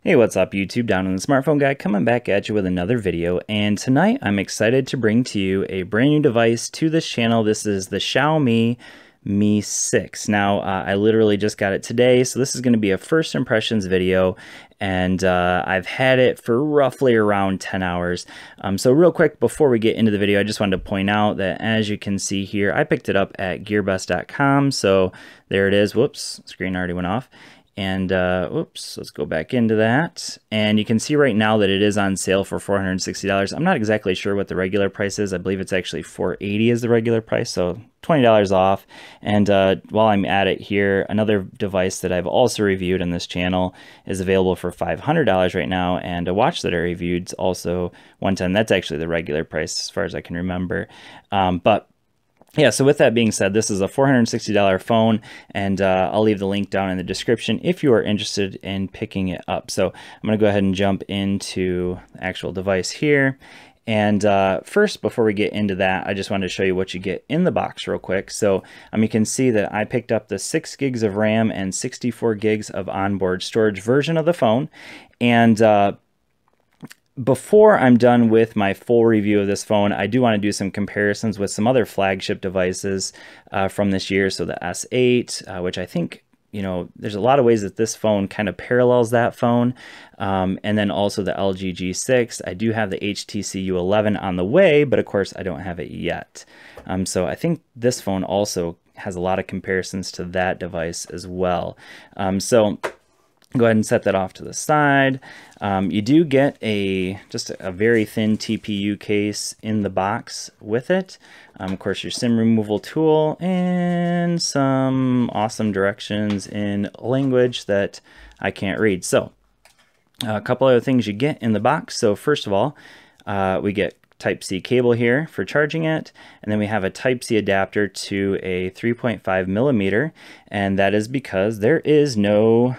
Hey, what's up YouTube? Down in the Smartphone Guy coming back at you with another video, and tonight I'm excited to bring to you a brand new device to this channel. This is the Xiaomi Mi 6. Now, I literally just got it today, so this is going to be a first impressions video, and I've had it for roughly around 10 hours. So real quick, before we get into the video, I just wanted to point out that as you can see here, I picked it up at gearbest.com, so there it is. Whoops, screen already went off. And oops, let's go back into that. And you can see right now that it is on sale for $460. I'm not exactly sure what the regular price is. I believe it's actually $480 is the regular price, so $20 off. And while I'm at it here, another device that I've also reviewed on this channel is available for $500 right now. And a watch that I reviewed is also $110. That's actually the regular price as far as I can remember. But yeah, so with that being said, this is a $460 phone, and I'll leave the link down in the description if you are interested in picking it up. So I'm going to go ahead and jump into the actual device here. And first, before we get into that, I just wanted to show you what you get in the box real quick. So you can see that I picked up the 6 gigs of RAM and 64 gigs of onboard storage version of the phone. And before I'm done with my full review of this phone, I do want to do some comparisons with some other flagship devices from this year. So the S8, which I think, you know, there's a lot of ways that this phone kind of parallels that phone. And then also the LG G6. I do have the HTC U11 on the way, but of course I don't have it yet. So I think this phone also has a lot of comparisons to that device as well. So go ahead and set that off to the side. You do get just a very thin TPU case in the box with it. Of course, your SIM removal tool and some awesome directions in language that I can't read. So a couple other things you get in the box. So first of all, we get Type-C cable here for charging it, and then we have a Type-C adapter to a 3.5 millimeter, and that is because there is no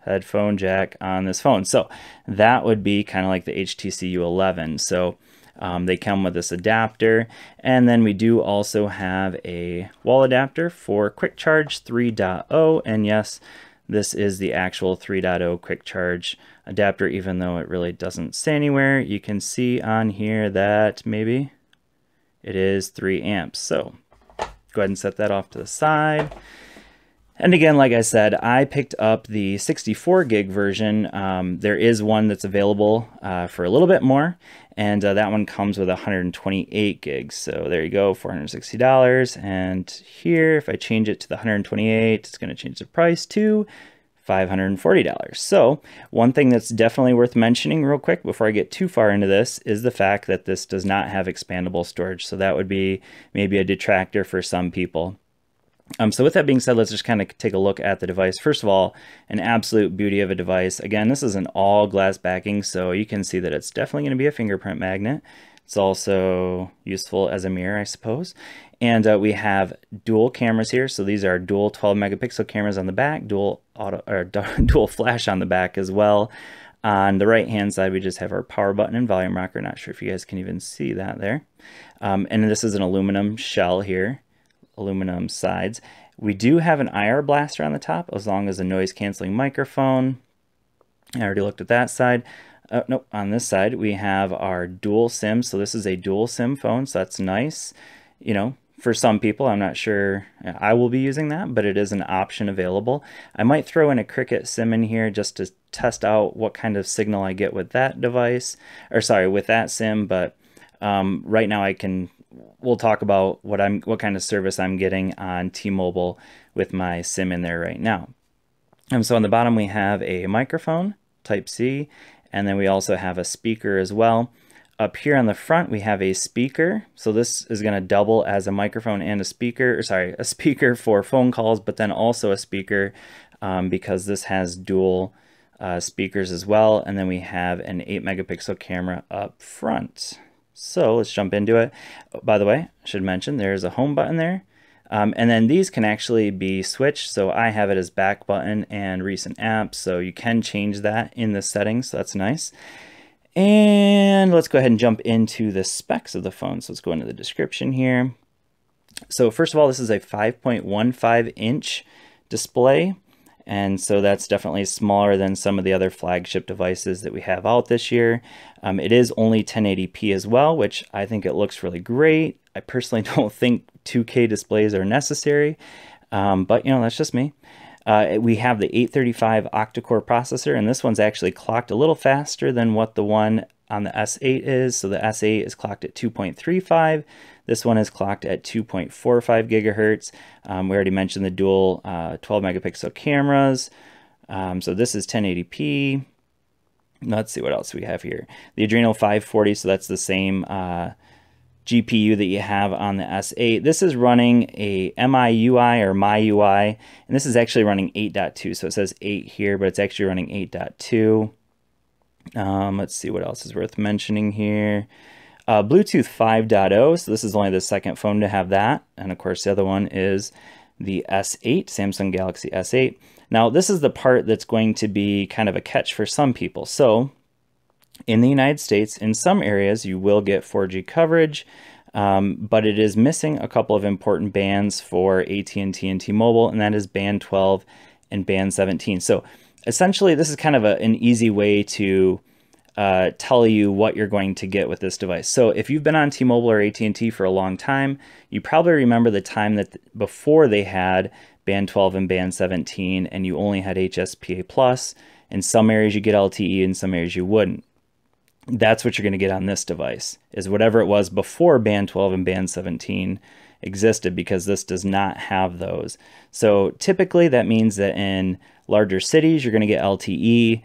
headphone jack on this phone. So that would be kind of like the HTC U11. So they come with this adapter, and then we do also have a wall adapter for Quick Charge 3.0, and yes, this is the actual 3.0 Quick Charge adapter, even though it really doesn't say anywhere. You can see on here that maybe it is 3 amps. So go ahead and set that off to the side. And again, like I said, I picked up the 64 gig version. There is one that's available for a little bit more, and that one comes with 128 gigs. So there you go, $460. And here, if I change it to the 128, it's going to change the price to $540. So one thing that's definitely worth mentioning real quick before I get too far into this is the fact that this does not have expandable storage. So that would be maybe a detractor for some people. So with that being said, let's just kind of take a look at the device. First of all, an absolute beauty of a device. Again, this is an all glass backing, so you can see that it's definitely going to be a fingerprint magnet. It's also useful as a mirror, I suppose. And we have dual cameras here. So these are dual 12 megapixel cameras on the back, dual flash on the back as well. On the right hand side, we just have our power button and volume rocker. Not sure if you guys can even see that there. And this is an aluminum shell here. Aluminum sides. We do have an IR blaster on the top, as long as a noise canceling microphone. I already looked at that side. Nope, on this side we have our dual SIM. So this is a dual SIM phone, so that's nice. You know, for some people, I'm not sure I will be using that, but it is an option available. I might throw in a Cricket SIM in here just to test out what kind of signal I get with that device, or sorry, with that SIM. But right now we'll talk about what kind of service I'm getting on T-Mobile with my SIM in there right now. So on the bottom we have a microphone, Type-C, and then we also have a speaker as well. Up here on the front we have a speaker, so this is going to double as a microphone and a speaker, or sorry, a speaker for phone calls, but then also a speaker because this has dual speakers as well. And then we have an 8 megapixel camera up front. So let's jump into it. By the way, I should mention there's a home button there. And then these can actually be switched. So I have it as back button and recent apps. So you can change that in the settings. So that's nice. And let's go ahead and jump into the specs of the phone. So let's go into the description here. So first of all, this is a 5.15 inch display. and so that's definitely smaller than some of the other flagship devices that we have out this year. It is only 1080p as well, which I think it looks really great. I personally don't think 2K displays are necessary, but you know, that's just me. We have the 835 octa-core processor, and this one's actually clocked a little faster than what the one on the S8 is. So the S8 is clocked at 2.35. This one is clocked at 2.45 gigahertz. We already mentioned the dual 12 megapixel cameras. So this is 1080p. Let's see what else we have here. The Adreno 540, so that's the same GPU that you have on the S8. This is running a MIUI or MyUI, and this is actually running 8.2. So it says 8 here, but it's actually running 8.2. Let's see what else is worth mentioning here. Bluetooth 5.0, so this is only the second phone to have that. And of course, the other one is the S8, Samsung Galaxy S8. Now, this is the part that's going to be kind of a catch for some people. So, in the United States, in some areas, you will get 4G coverage, but it is missing a couple of important bands for AT&T and T-Mobile, and that is band 12 and band 17. So, essentially, this is kind of an easy way to tell you what you're going to get with this device. So if you've been on T-Mobile or AT&T for a long time, you probably remember the time that before they had band 12 and band 17 and you only had HSPA plus. In some areas you get LTE, in some areas you wouldn't. That's what you're going to get on this device, is whatever it was before band 12 and band 17 existed, because this does not have those. So typically that means that in larger cities you're going to get LTE.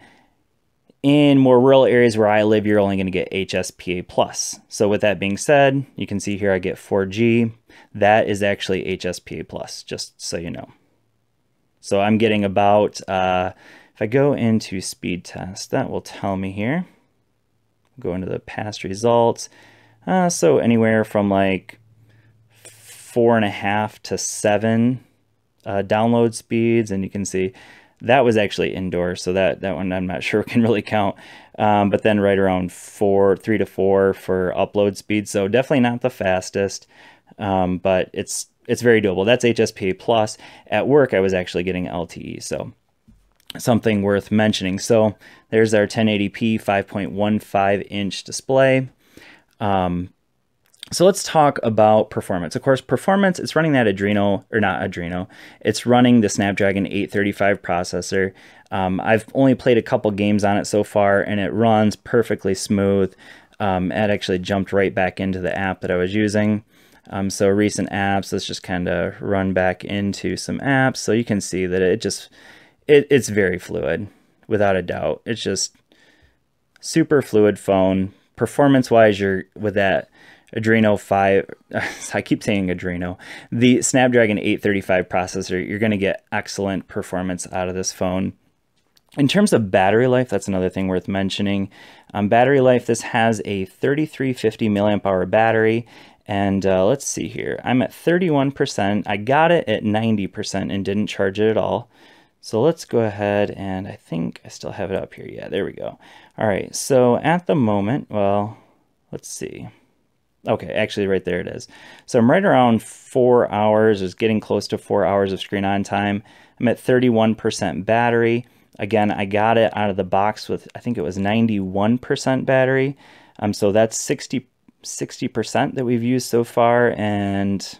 In more rural areas where I live, you're only going to get HSPA plus. So with that being said, you can see here I get 4G. That is actually HSPA plus, just so you know. So I'm getting about, if I go into speed test, that will tell me here. Go into the past results. So anywhere from like 4.5 to 7 download speeds, and you can see that was actually indoor, so that one I'm not sure can really count. But then right around 3 to 4 for upload speed. So definitely not the fastest, but it's very doable. That's HSPA plus. At work, I was actually getting LTE, so something worth mentioning. So there's our 1080p 5.15 inch display. So let's talk about performance. Of course, performance, it's running that Adreno, or not Adreno, it's running the Snapdragon 835 processor. I've only played a couple games on it so far, and it runs perfectly smooth. It actually jumped right back into the app that I was using. So recent apps, let's just kind of run back into some apps. So you can see that it's very fluid, without a doubt. It's just super fluid phone. Performance-wise, you're with that Adreno 5, I keep saying Adreno, the Snapdragon 835 processor, you're going to get excellent performance out of this phone. In terms of battery life, that's another thing worth mentioning. Battery life, this has a 3350 milliamp hour battery, and let's see here. I'm at 31%. I got it at 90% and didn't charge it at all. So let's go ahead, and I think I still have it up here. Yeah, there we go. All right, so at the moment, well, let's see. Okay, actually right there it is. So I'm right around 4 hours, is getting close to 4 hours of screen on time. I'm at 31% battery. Again, I got it out of the box with, I think it was 91% battery. So that's 60% that we've used so far, and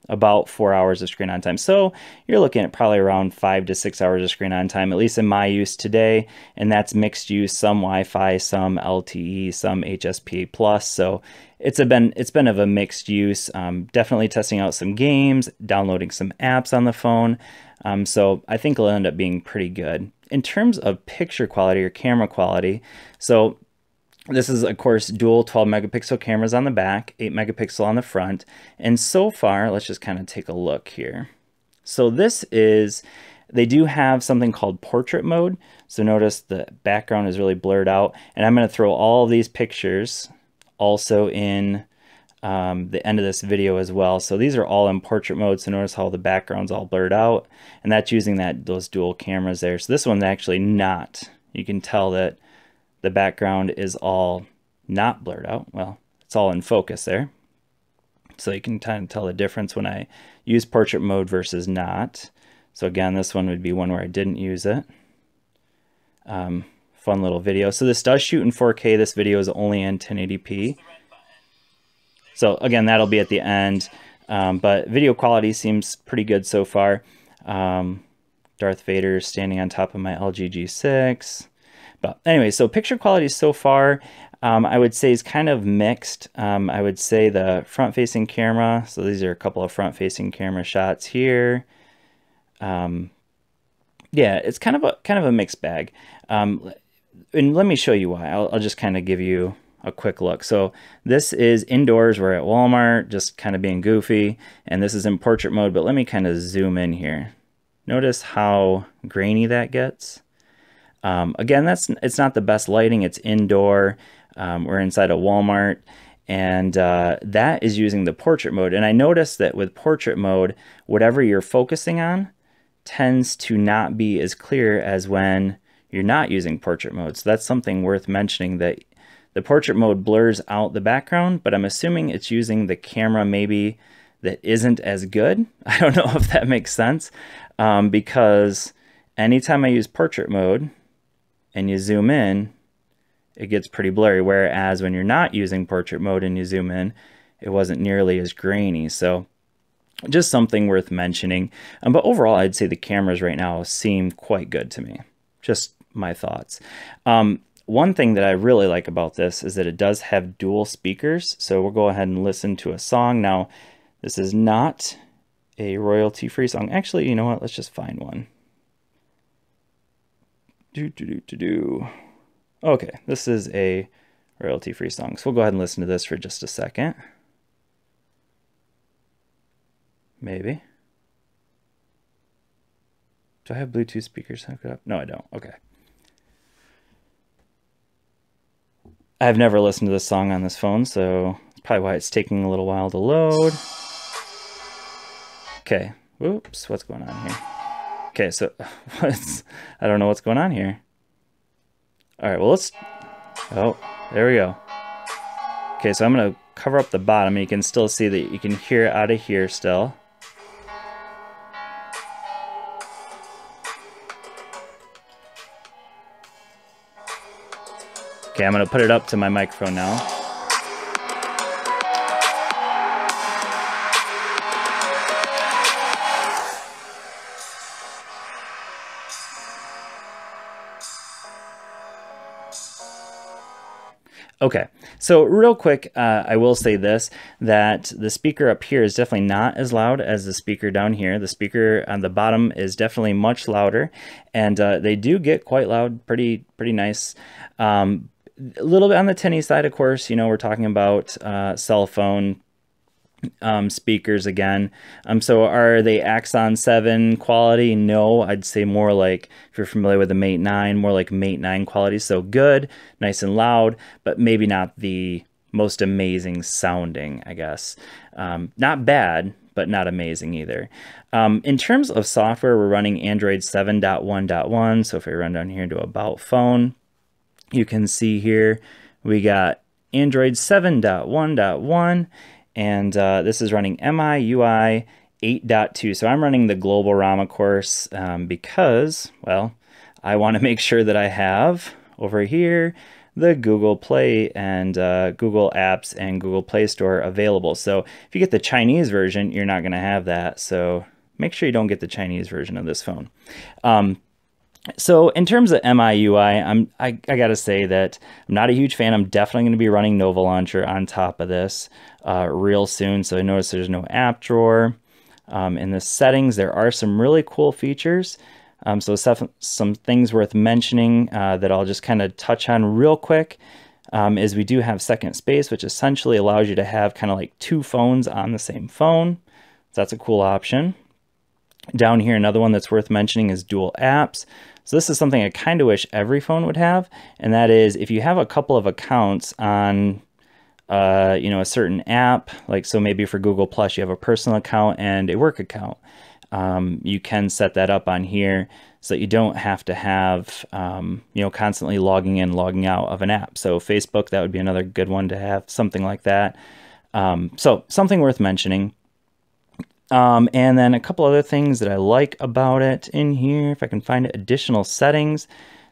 about 4 hours of screen on time. So you're looking at probably around 5 to 6 hours of screen on time, at least in my use today. And that's mixed use, some Wi-Fi, some LTE, some HSPA plus. So it's been of a mixed use. Definitely testing out some games, downloading some apps on the phone. So I think it'll end up being pretty good. In terms of picture quality or camera quality, so this is, of course, dual 12 megapixel cameras on the back, 8 megapixel on the front. And so far, let's just kind of take a look here. So this is, they do have something called portrait mode. So notice the background is really blurred out. And I'm going to throw all of these pictures also in the end of this video as well. So these are all in portrait mode. So notice how the background's all blurred out. And that's using those dual cameras there. So this one's actually not. You can tell that the background is all not blurred out. Well, it's all in focus there. So you can kind of tell the difference when I use portrait mode versus not. So again, this one would be one where I didn't use it. Fun little video. So this does shoot in 4K. This video is only in 1080p. So again, that'll be at the end. But video quality seems pretty good so far. Darth Vader standing on top of my LG G6. But anyway, so picture quality so far, I would say is kind of mixed. I would say the front-facing camera, so these are a couple of front-facing camera shots here. Yeah, it's kind of a mixed bag. And let me show you why. I'll just kind of give you a quick look. So this is indoors. We're at Walmart, just kind of being goofy. And this is in portrait mode, but let me kind of zoom in here. Notice how grainy that gets. Again, it's not the best lighting. It's indoor. We're inside a Walmart, and that is using the portrait mode. And I noticed that with portrait mode, whatever you're focusing on tends to not be as clear as when you're not using portrait mode. So that's something worth mentioning, that the portrait mode blurs out the background, but I'm assuming it's using the camera maybe that isn't as good. I don't know if that makes sense, because anytime I use portrait mode and you zoom in, it gets pretty blurry, whereas when you're not using portrait mode and you zoom in, it wasn't nearly as grainy. So just something worth mentioning. But overall, I'd say the cameras right now seem quite good to me. Just my thoughts. One thing that I really like about this is that it does have dual speakers. So we'll go ahead and listen to a song. Now, this is not a royalty-free song. Actually, you know what? Let's just find one. Okay, this is a royalty-free song. So we'll go ahead and listen to this for just a second. Maybe. Do I have Bluetooth speakers hooked up? No, I don't. Okay. I've never listened to this song on this phone, so that's probably why it's taking a little while to load. Okay. Whoops, what's going on here? Okay, so I don't know what's going on here. All right, well, let's... Oh, there we go. Okay, so I'm going to cover up the bottom, and you can still see that you can hear it out of here still. Okay, I'm going to put it up to my microphone now. Okay, so real quick, I will say this, that the speaker up here is definitely not as loud as the speaker down here. The speaker on the bottom is definitely much louder, and they do get quite loud, pretty nice. A little bit on the tinny side, of course. You know, we're talking about cell phone speakers again. So are they Axon 7 quality? No, I'd say more like, if you're familiar with the Mate 9, more like Mate 9 quality. So good, nice and loud, but maybe not the most amazing sounding, I guess. Not bad, but not amazing either. In terms of software, we're running Android 7.1.1. So if I run down here to About Phone, you can see here we got Android 7.1.1. And this is running MIUI 8.2. So I'm running the Global ROM, of course, because, well, I want to make sure that I have over here the Google Play and Google Apps and Google Play Store available. So if you get the Chinese version, you're not going to have that. So make sure you don't get the Chinese version of this phone. So in terms of MIUI, I gotta say that I'm not a huge fan. I'm definitely going to be running Nova Launcher on top of this real soon. So I notice there's no app drawer. In the settings, there are some really cool features. So some things worth mentioning that I'll just kind of touch on real quick is we do have second space, which essentially allows you to have kind of like two phones on the same phone. So that's a cool option. Down here, another one that's worth mentioning is dual apps. So this is something I kind of wish every phone would have, and that is if you have a couple of accounts on you know, a certain app, like so maybe for Google Plus you have a personal account and a work account. You can set that up on here so that you don't have to have you know, constantly logging in, logging out of an app. So Facebook, that would be another good one to have, something like that. So something worth mentioning. And then a couple other things that I like about it in here, if I can find it, additional settings.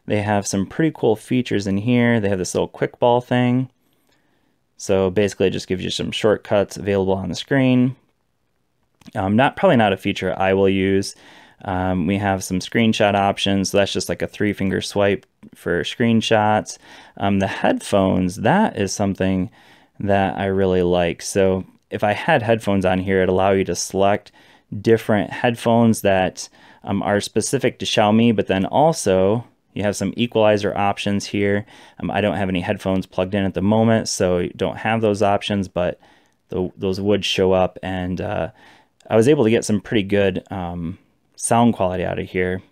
They have some pretty cool features in here. They have this little quick ball thing. So basically it just gives you some shortcuts available on the screen. Probably not a feature I will use. We have some screenshot options. So that's just like a 3-finger swipe for screenshots. The headphones, that is something that I really like. So if I had headphones on here, it'd allow you to select different headphones that are specific to Xiaomi, but then also you have some equalizer options here. I don't have any headphones plugged in at the moment, so you don't have those options, but those would show up. And I was able to get some pretty good sound quality out of here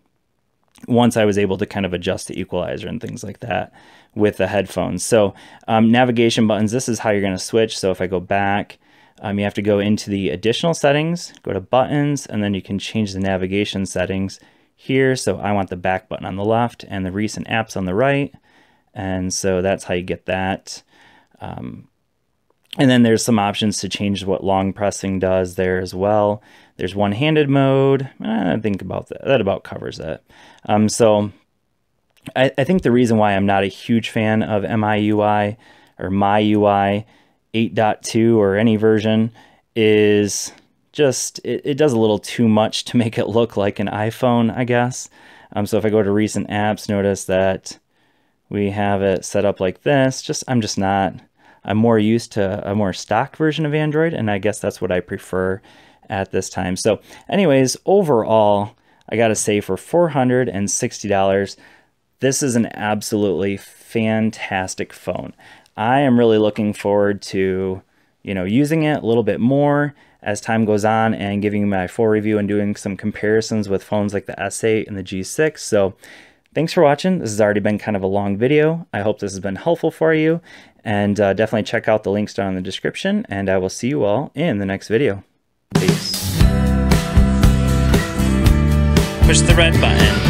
once I was able to kind of adjust the equalizer and things like that with the headphones. So navigation buttons, this is how you're going to switch. So if I go back, you have to go into the additional settings, go to buttons, and then you can change the navigation settings here. So I want the back button on the left and the recent apps on the right. And so that's how you get that. And then there's some options to change what long pressing does there as well. There's one-handed mode. I think about that. That about covers it. So I think the reason why I'm not a huge fan of MIUI or MyUI 8.2 or any version is just it does a little too much to make it look like an iPhone, I guess. So if I go to recent apps, notice that we have it set up like this. I'm more used to a more stock version of Android, and I guess that's what I prefer at this time. So anyways, overall, I gotta say for $460, this is an absolutely fantastic phone. I am really looking forward to, using it a little bit more as time goes on and giving you my full review and doing some comparisons with phones like the S8 and the G6. So thanks for watching. This has already been kind of a long video. I hope this has been helpful for you, and definitely check out the links down in the description, and I will see you all in the next video. Peace. Push the red button.